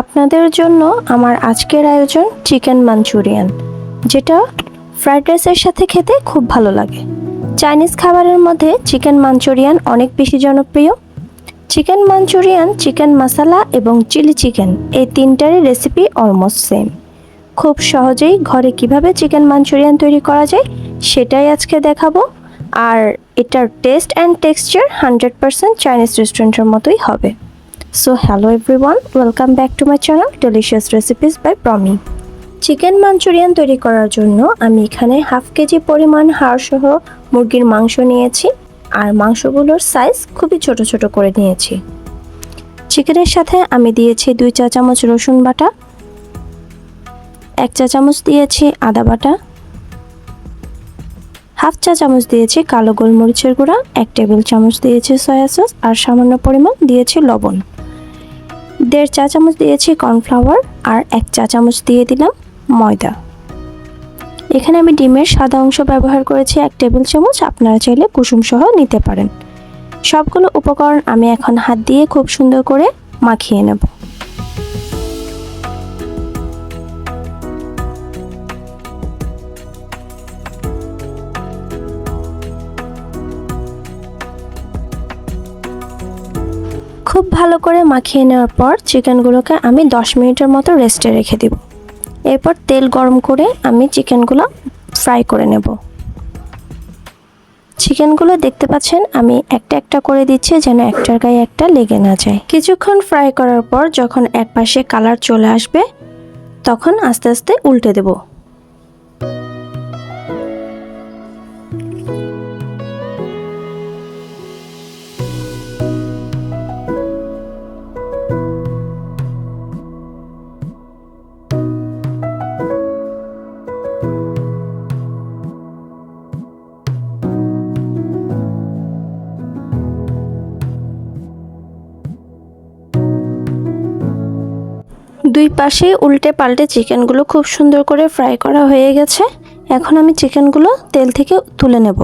আপনাদের জন্য আমার আজকের আয়োজন চিকেন মাঞ্চুরিয়ান, যেটা ফ্রাইড রাইসের সাথে খেতে খুব ভালো লাগে। চাইনিজ খাবারের মধ্যে চিকেন মাঞ্চুরিয়ান অনেক বেশি জনপ্রিয়। চিকেন মাঞ্চুরিয়ান, চিকেন মশলা এবং চিলি চিকেন এই তিনটারই রেসিপি অলমোস্ট সেম। খুব সহজেই ঘরে কিভাবে চিকেন মাঞ্চুরিয়ান তৈরি করা যায় সেটাই আজকে দেখাবো। আর এটার টেস্ট অ্যান্ড টেক্সচার 100% চাইনিজ রেস্টুরেন্টের মতোই হবে। So hello everyone, welcome back to my channel delicious recipes by Promi. Chicken Manchurian তৈরি করার জন্য আমি এখানে 1/2 কেজি পরিমাণ হাড়সহ মুরগির মাংস নিয়েছি, আর মাংসগুলোর সাইজ খুবই ছোট ছোট করে নিয়েছি। চিকেনের সাথে আমি দিয়েছি 2 চা চামচ রসুন বাটা, 1 চা চামচ দিয়েছি আদা বাটা, 1/2 চা চামচ দিয়েছি কালো গোলমরিচের গুঁড়া, 1 টেবিল চামচ দিয়েছি সয়া সস, আর সামান্য পরিমাণ দিয়েছি লবণ। 1.5 চা চামচ দিয়েছি কর্নফ্লাওয়ার, আর 1 চা চামচ দিয়ে দিলাম ময়দা। এখানে আমি ডিমের সাদা অংশ ব্যবহার করেছি 1 টেবিল চামচ, আপনারা চাইলে কুসুম সহ নিতে পারেন। সবগুলো উপকরণ আমি এখন হাত দিয়ে খুব সুন্দর করে মাখিয়ে নেব। খুব ভালো করে মাখিয়ে নেওয়ার পর চিকেনগুলোকে আমি 10 মিনিটের মতো রেস্টে রেখে দেব। এরপর তেল গরম করে আমি চিকেনগুলো ফ্রাই করে নেব। চিকেনগুলো দেখতে পাচ্ছেন আমি একটা একটা করে দিচ্ছি যেন একটার গায়ে একটা লেগে না যায়। কিছুক্ষণ ফ্রাই করার পর যখন এক পাশে কালার চলে আসবে তখন আস্তে আস্তে উল্টে দেব। দুই পাশে উল্টে পাল্টে চিকেনগুলো খুব সুন্দর করে ফ্রাই করা হয়ে গেছে। এখন আমি চিকেনগুলো তেল থেকে তুলে নেব।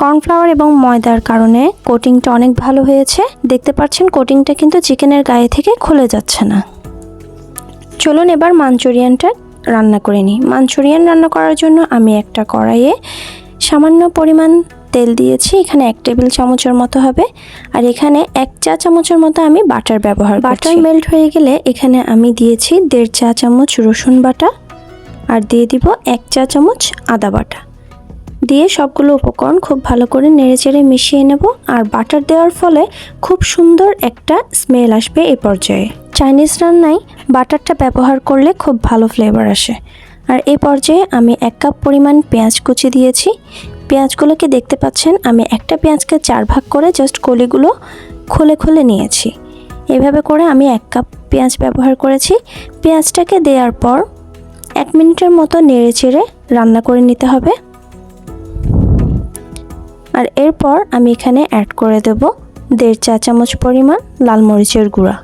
কর্নফ্লাওয়ার এবং ময়দার কারণে কোটিংটা অনেক ভালো হয়েছে। দেখতে পাচ্ছেন কোটিংটা কিন্তু চিকেনের গায়ে থেকে খুলে যাচ্ছে না। চলুন এবার মাঞ্চুরিয়ানটা রান্না করে নিই। মাঞ্চুরিয়ান রান্না করার জন্য আমি একটা কড়াইয়ে সামান্য পরিমাণ তেল দিয়েছি, এখানে 1 টেবিল চামচের মতো হবে, আর এখানে 1 চা চামচের মতো আমি বাটার ব্যবহার করছি। বাটার মেল্ট হয়ে গেলে এখানে আমি দিয়েছি 1.5 চা চামচ রসুন বাটা, আর দিয়ে দিব 1 চা চামচ আদা বাটা। দিয়ে সবগুলো উপকরণ খুব ভালো করে নেড়েচেড়ে মিশিয়ে নেব। আর বাটার দেওয়ার ফলে খুব সুন্দর একটা স্মেল আসবে এই পর্যায়ে। চাইনিজ রান্নায় বাটারটা ব্যবহার করলে খুব ভালো ফ্লেভার আসে। আর এই পর্যায়ে আমি 1 কাপ পরিমাণ পেঁয়াজ কুচি দিয়েছি। পেঁয়াজগুলোকে দেখতে পাচ্ছেন আমি একটা পেঁয়াজকে 4 ভাগ করে জাস্ট কলিগুলো খুলে খুলে নিয়েছি। এভাবে করে আমি 1 কাপ পেঁয়াজ ব্যবহার করেছি। পেঁয়াজটাকে দেওয়ার পর 1 মিনিটের মতো নেড়েচেড়ে রান্না করে নিতে হবে। আর এরপর আমি এখানে অ্যাড করে দেব 1.5 চা চামচ পরিমাণ লাল মরিচের গুঁড়া,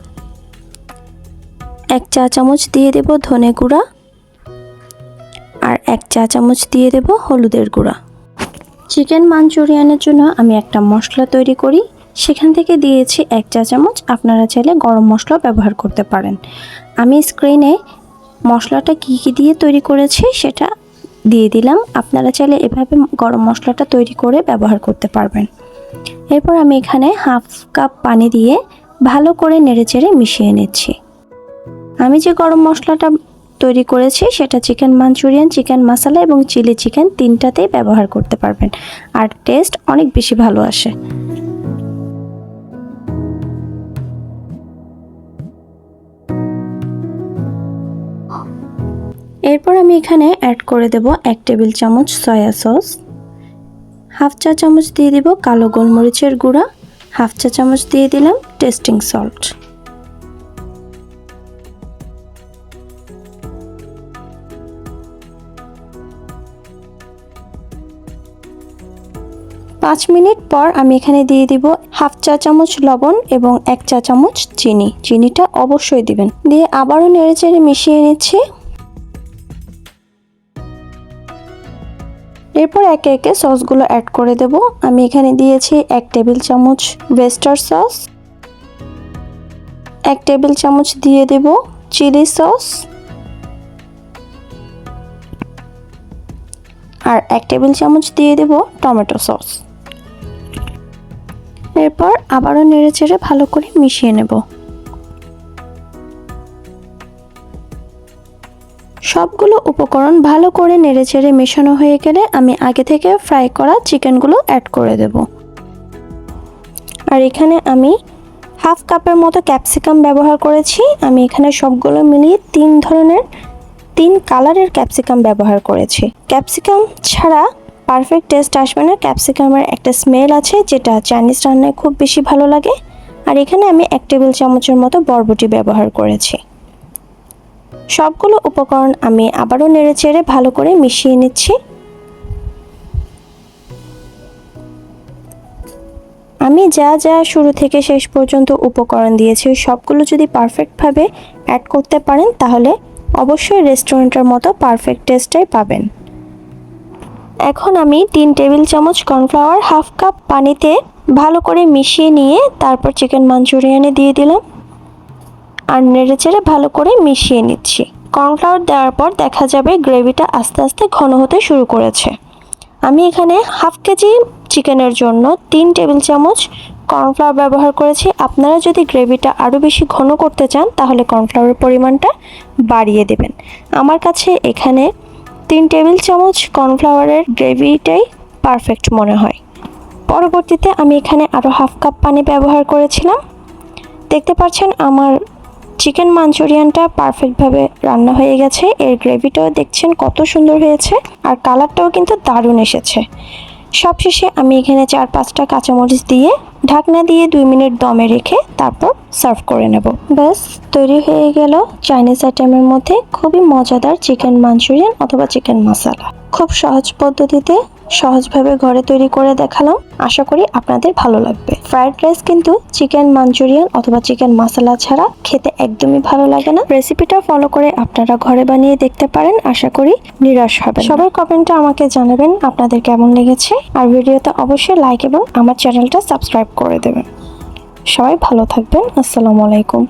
1 চা চামচ দিয়ে দেব ধনে গুঁড়া, আর 1 চা চামচ দিয়ে দেব হলুদের গুঁড়া। চিকেন মাঞ্চুরিয়ানের জন্য আমি একটা মশলা তৈরি করি, সেখান থেকে দিয়েছি 1 চা চামচ। আপনারা চাইলে গরম মশলা ব্যবহার করতে পারেন। আমি স্ক্রিনে মশলাটা কী কী দিয়ে তৈরি করেছি সেটা দিয়ে দিলাম। আপনারা চাইলে এভাবে গরম মশলাটা তৈরি করে ব্যবহার করতে পারবেন। এরপর আমি এখানে 1/2 কাপ পানি দিয়ে ভালো করে নেড়েচেড়ে মিশিয়ে নিচ্ছি। আমি যে গরম মশলাটা তৈরি করেছি সেটা চিকেন মাঞ্চুরিয়ান, চিকেন মশলা এবং চিলি চিকেন তিনটাতেই ব্যবহার করতে পারবেন, আর টেস্ট অনেক বেশি ভালো আসে। এরপর আমি এখানে অ্যাড করে দেব 1 টেবিল চামচ সয়া সস, 1/2 চা চামচ দিয়ে দিব কালো গোলমরিচের গুঁড়া, 1/2 চা চামচ দিয়ে দিলাম টেস্টিং সল্ট। পাঁচ মিনিট পর আমি এখানে দিয়ে দিব 1/2 চা চামচ লবণ এবং 1 চা চামচ চিনি। চিনিটা অবশ্যই দিবেন। দিয়ে আবারও নেড়েচেড়ে মিশিয়ে নিচ্ছি। এরপর একে একে সসগুলো অ্যাড করে দেব। আমি এখানে দিয়েছি 1 টেবিল চামচ ওয়েস্টার সস, 1 টেবিল চামচ দিয়ে দেব চিলি সস, আর 1 টেবিল চামচ দিয়ে দেব টমেটো সস। এরপর আবারও নেড়েচেড়ে ভালো করে মিশিয়ে নেব। সবগুলো উপকরণ ভালো করে নেড়েচেড়ে মেশানো হয়ে গেলে আমি আগে থেকে ফ্রাই করা চিকেনগুলো অ্যাড করে দেব। আর এখানে আমি হাফ কাপের মতো ক্যাপসিকাম ব্যবহার করেছি। আমি এখানে সবগুলো মিলিয়ে 3 কালারের ক্যাপসিকাম ব্যবহার করেছি। ক্যাপসিকাম ছাড়া পারফেক্ট টেস্ট আসবে না। ক্যাপসিকামের একটা স্মেল আছে যেটা চাইনিজ রান্নায় খুব বেশি ভালো লাগে। আর এখানে আমি 1 টেবিল চামচের মতো বরবটি ব্যবহার করেছি। সবগুলো উপকরণ আমি আবারও নেড়েচেড়ে ভালো করে মিশিয়ে নিচ্ছি। আমি যা যা শুরু থেকে শেষ পর্যন্ত উপকরণ দিয়েছি সবগুলো যদি পারফেক্টভাবে অ্যাড করতে পারেন তাহলে অবশ্যই রেস্টুরেন্টের মতো পারফেক্ট টেস্টটাই পাবেন। এখন আমি 3 টেবিল চামচ কর্নফ্লাওয়ার হাফ কাপ পানিতে ভালো করে মিশিয়ে নিয়ে তারপর চিকেন মাঞ্চুরিয়ানে দিয়ে দিলাম আর নেড়েচেড়ে ভালো করে মিশিয়ে নিচ্ছি। কর্নফ্লাওয়ার দেওয়ার পর দেখা যাবে গ্রেভিটা আস্তে আস্তে ঘন হতে শুরু করেছে। আমি এখানে হাফ কেজি চিকেনের জন্য 3 টেবিল চামচ কর্নফ্লাওয়ার ব্যবহার করেছি। আপনারা যদি গ্রেভিটা আরও বেশি ঘন করতে চান তাহলে কর্নফ্লাওয়ারের পরিমাণটা বাড়িয়ে দেবেন। আমার কাছে এখানে 3 টেবিল চামচ কর্নফ্লাওয়ারের গ্রেভিটাই পারফেক্ট মনে হয়। পরবর্তীতে আমি এখানে আরও হাফ কাপ পানি ব্যবহার করেছিলাম। দেখতে পাচ্ছেন আমার চিকেন মাঞ্চুরিয়ানটা পারফেক্টভাবে রান্না হয়ে গেছে। এর গ্রেভিটাও দেখছেন কত সুন্দর হয়েছে আর কালারটাও কিন্তু দারুণ এসেছে। সবশেষে আমি এখানে 4-5টা কাঁচামরিচ দিয়ে ঢাকনা দিয়ে 2 মিনিট দমে রেখে তারপর সার্ভ করে নেব। ব্যাস তৈরি হয়ে গেল চাইনিজ আইটেমের মধ্যে খুবই মজাদার চিকেন মাঞ্চুরিয়ান অথবা চিকেন মশলা। খুব সহজ পদ্ধতিতে সহজভাবে ঘরে তৈরি করে দেখালাম। আশা করি আপনাদের ভালো লাগবে। ফ্রাইড রাইস কিন্তু চিকেন মাঞ্চুরিয়ান অথবা চিকেন মশলা ছাড়া খেতে একদমই ভালো লাগে না। রেসিপিটা ফলো করে আপনারা ঘরে বানিয়ে দেখতে পারেন। আশা করি নিরাশ হবেন। সবার কমেন্টে আমাকে জানাবেন আপনাদের কেমন লেগেছে। আর ভিডিওতে অবশ্যই লাইক এবং আমার চ্যানেলটা সাবস্ক্রাইব করে দেবেন। সবাই ভালো থাকবেন। আসসালামু আলাইকুম।